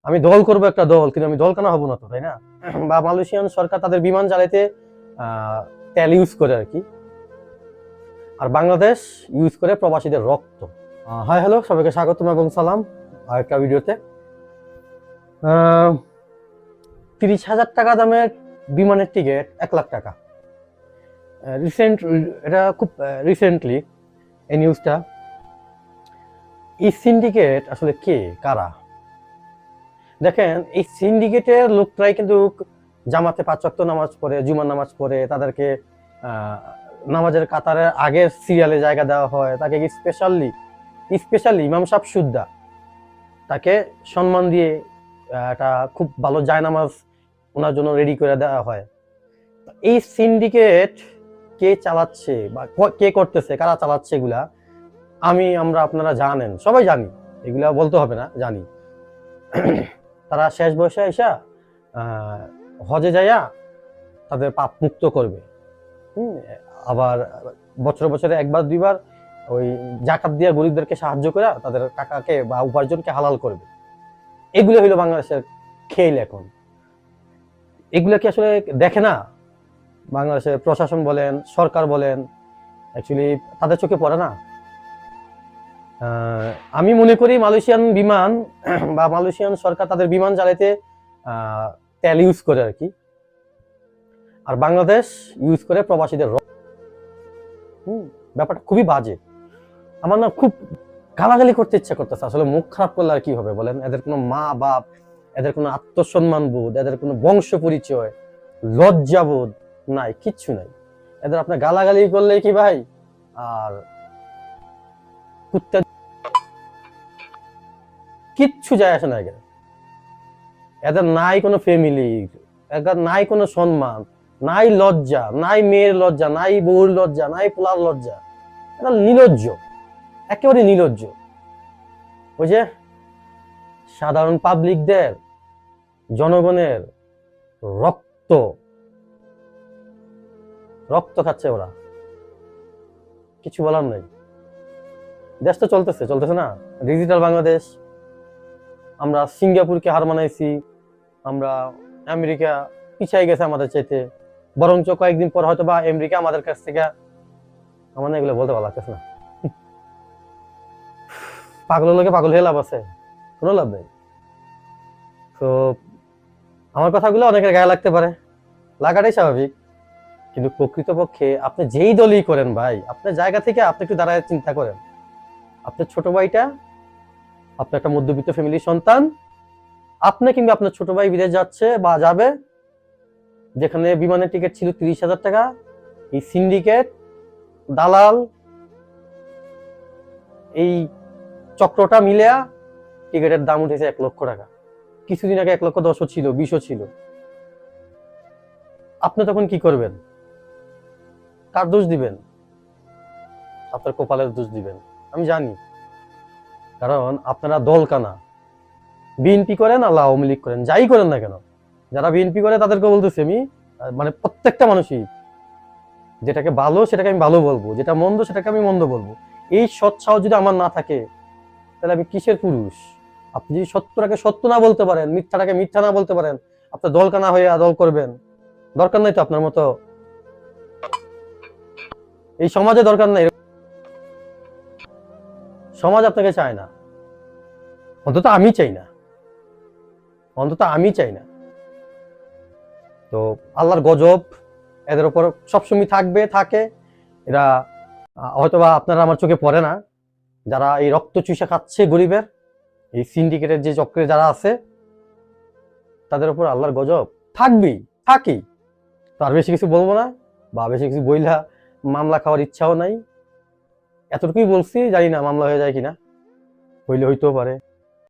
আমি দল করবো একটা দল, কিন্তু আমি দল কেন হবো না তো, তাই না? বা মালয়েশিয়ান সরকার তাদের বিমান জ্বালাইতে তেল ইউজ করে আর কি, আর বাংলাদেশ ইউজ করে প্রবাসীদের রক্ত। হাই হ্যালো, সবাইকে স্বাগতম এবং সালাম আরেকটা ভিডিওতে। 30,000 টাকা দামের বিমানের টিকিট 1 লাখ টাকা। এটা খুব রিসেন্টলি এই নিউজটা। এই সিন্ডিকেট আসলে কে, কারা? দেখেন, এই সিন্ডিকেটের লোকরাই কিন্তু জামাতে 5 ওয়াক্ত নামাজ পড়ে, জুমার নামাজ পড়ে, তাদেরকে নামাজের কাতারের আগের সিরিয়ালে জায়গা দেওয়া হয়, তাকে স্পেশালি ইমাম সাহেব সুদ্দা তাকে সম্মান দিয়ে একটা খুব ভালো জায়নামাজ ওনার জন্য রেডি করে দেওয়া হয়। এই সিন্ডিকেট কে চালাচ্ছে বা কে করতেছে, কারা চালাচ্ছে এগুলা আপনারা জানেন, সবাই জানি, এগুলা বলতে হবে না, জানি। তারা শেষ বয়সে এসা হজে যাইয়া তাদের পাপ মুক্ত করবে, আবার বছরে একবার দুইবার ওই জাকাত দিয়া গরিবদেরকে সাহায্য করে তাদের টাকাকে বা উপার্জনকে হালাল করবে। এগুলো হইলো বাংলাদেশের খেল। এখন এগুলা কি আসলে দেখে না বাংলাদেশের প্রশাসন বলেন, সরকার বলেন? অ্যাকচুয়ালি তাদের চোখে পড়ে না। আমি মনে করি মালয়েশিয়ান বিমান বা মালয়েশিয়ান সরকার তাদের বিমান জ্বালাইতে তেল ইউজ করে আর কি, আর বাংলাদেশ ইউজ করে প্রবাসীদের ব্যাপারটা খুবই বাজে। আমার না খুব গালাগালি করতে ইচ্ছা করতেছে, আসলে মুখ খারাপ করলে আর কি হবে বলেন? এদের কোনো মা বাপ, এদের কোনো আত্মসম্মান বোধ, এদের কোনো বংশ পরিচয়, লজ্জাবোধ নাই, কিচ্ছু নাই। এদের আপনার গালাগালি করলে কি ভাই আর কুত্তা কিচ্ছু যায় আসে না। এদের নাই কোনো ফ্যামিলি, এদের নাই কোনো সম্মান, নাই লজ্জা, নাই মেয়ের লজ্জা, নাই বউর লজ্জা, নাই পোলার লজ্জা। এরা নির্লজ্জ, একেবারে নির্লজ্জ। ওই যে সাধারণ পাবলিকদের, জনগণের রক্ত রক্ত খাচ্ছে ওরা, কিছু বলার নাই। দেশ তো চলতেছে না, ডিজিটাল বাংলাদেশ। আমরা সিঙ্গাপুরকে হার মানাইছি, আমরা আমেরিকা পিছাই গেছে আমাদের চাইতে, বরঞ্চ কয়েকদিন পর হয়তো বা আমেরিকা আমাদের কাছ থেকে, আমার এগুলো বলতে ভালো লাগতেছে না। পাগলের লোকে পাগল হয়ে লাভ আছে? কোনো লাভ নেই। তো আমার কথাগুলো অনেকের গায়ে লাগতে পারে, লাগাটাই স্বাভাবিক, কিন্তু প্রকৃতপক্ষে আপনি যেই দলই করেন ভাই, আপনার জায়গা থেকে আপনি একটু দাঁড়ায় চিন্তা করেন। আপনার ছোট ভাইটা, আপনার একটা মধ্যবিত্ত ফ্যামিলির সন্তান, আপনি কিংবা আপনার ছোট ভাই বিদেশ যাচ্ছে বা যাবে, যেখানে বিমানের টিকিট ছিল 30,000 টাকা, এই সিন্ডিকেট, দালাল, এই চক্রটা মিলিয়া টিকিটের দাম উঠেছে 1 লক্ষ টাকা। কিছুদিন আগে 1,10,000 ছিল, 20 ছিল। আপনি তখন কি করবেন? কার দোষ দিবেন? আপনার কপালের দোষ দিবেন, আমি জানি। কারণ আপনারা দল কানা, বিএনপি করেন আর আওয়ামী লীগ করেন, যাই করেন না কেন, যারা বিএনপি করে তাদেরকে বলতেছি আমি, মানে প্রত্যেকটা মানুষই, যেটাকে ভালো সেটাকে আমি ভালো বলবো, যেটা মন্দ সেটাকে আমি মন্দ বলবো। এই সৎ সাহস যদি আমার না থাকে, তাহলে আমি কিসের পুরুষ? আপনি যদি সত্যটাকে সত্য না বলতে পারেন, মিথ্যাটাকে মিথ্যা না বলতে পারেন, আপনার দল কানা হয়ে দল করবেন? দরকার নাই তো আপনার মতো, এই সমাজে দরকার নাই। সমাজ আপনাকে চায় না, অন্তত আমি চাই না, তো আল্লাহর গজব এদের উপর সবসময় থাকে। এরা হয়তোবা আপনারা আমার চোখে পড়ে না, যারা এই রক্ত চুষে খাচ্ছে গরিবের, এই সিন্ডিকেটের যে চক্রে যারা আছে, তাদের উপর আল্লাহর গজব থাকেই। তার বেশি কিছু বলবো না, বা বেশি কিছু বইলা মামলা খাওয়ার ইচ্ছাও নাই। এতটুকুই বলছি, জানি না মামলা হয়ে যায় কিনা, হইলে হইতেও পারে।